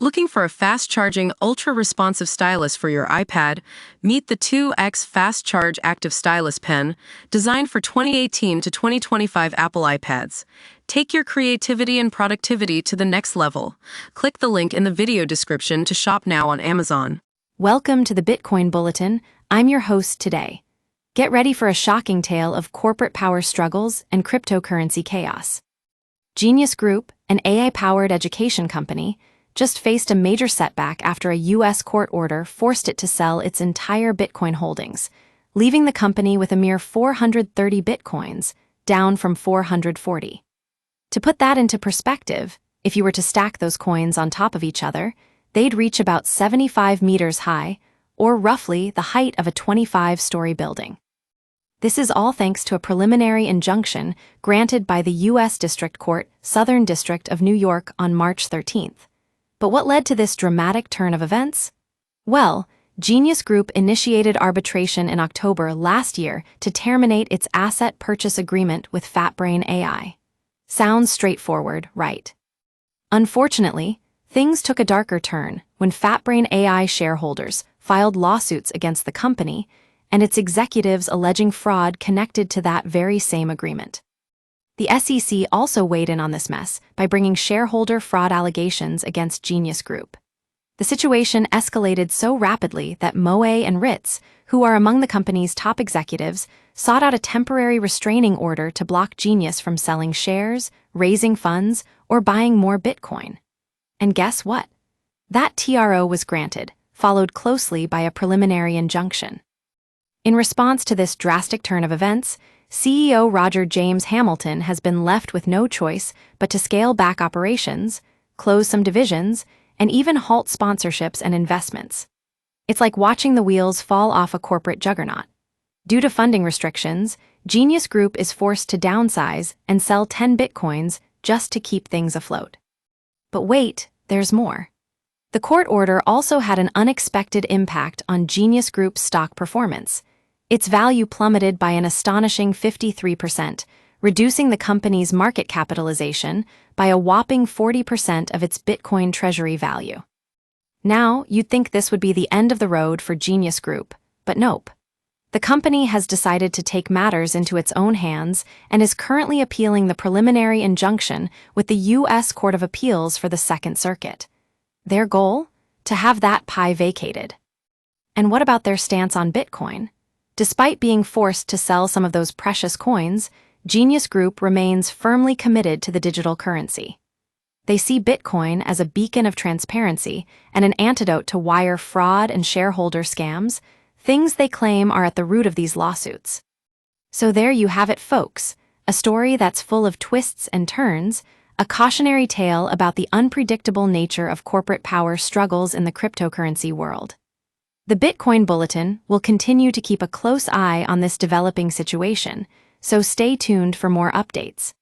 Looking for a fast-charging, ultra-responsive stylus for your iPad? Meet the 2X Fast Charge Active Stylus Pen, designed for 2018 to 2025 Apple iPads. Take your creativity and productivity to the next level. Click the link in the video description to shop now on Amazon. Welcome to the Bitcoin Bulletin. I'm your host today. Get ready for a shocking tale of corporate power struggles and cryptocurrency chaos. Genius Group, an AI-powered education company, just faced a major setback after a U.S. court order forced it to sell its entire Bitcoin holdings, leaving the company with a mere 430 Bitcoins, down from 440. To put that into perspective, if you were to stack those coins on top of each other, they'd reach about 75 meters high, or roughly the height of a 25-story building. This is all thanks to a preliminary injunction granted by the U.S. District Court, Southern District of New York on March 13th. But what led to this dramatic turn of events? Well, Genius Group initiated arbitration in October last year to terminate its asset purchase agreement with FatBrain AI. Sounds straightforward, right? Unfortunately, things took a darker turn when FatBrain AI shareholders filed lawsuits against the company and its executives alleging fraud connected to that very same agreement. The SEC also weighed in on this mess by bringing shareholder fraud allegations against Genius Group. The situation escalated so rapidly that Moe and Ritz, who are among the company's top executives, sought out a temporary restraining order to block Genius from selling shares, raising funds, or buying more Bitcoin. And guess what? That TRO was granted, followed closely by a preliminary injunction. In response to this drastic turn of events, CEO Roger James Hamilton has been left with no choice but to scale back operations, close some divisions, and even halt sponsorships and investments. It's like watching the wheels fall off a corporate juggernaut. Due to funding restrictions, Genius Group is forced to downsize and sell 10 Bitcoins just to keep things afloat. But wait, there's more. The court order also had an unexpected impact on Genius Group's stock performance. Its value plummeted by an astonishing 53%, reducing the company's market capitalization by a whopping 40% of its Bitcoin treasury value. Now, you'd think this would be the end of the road for Genius Group, but nope. The company has decided to take matters into its own hands and is currently appealing the preliminary injunction with the U.S. Court of Appeals for the Second Circuit. Their goal? To have that pie vacated. And what about their stance on Bitcoin? Despite being forced to sell some of those precious coins, Genius Group remains firmly committed to the digital currency. They see Bitcoin as a beacon of transparency and an antidote to wire fraud and shareholder scams, things they claim are at the root of these lawsuits. So there you have it, folks, a story that's full of twists and turns, a cautionary tale about the unpredictable nature of corporate power struggles in the cryptocurrency world. The Bitcoin Bulletin will continue to keep a close eye on this developing situation, so stay tuned for more updates.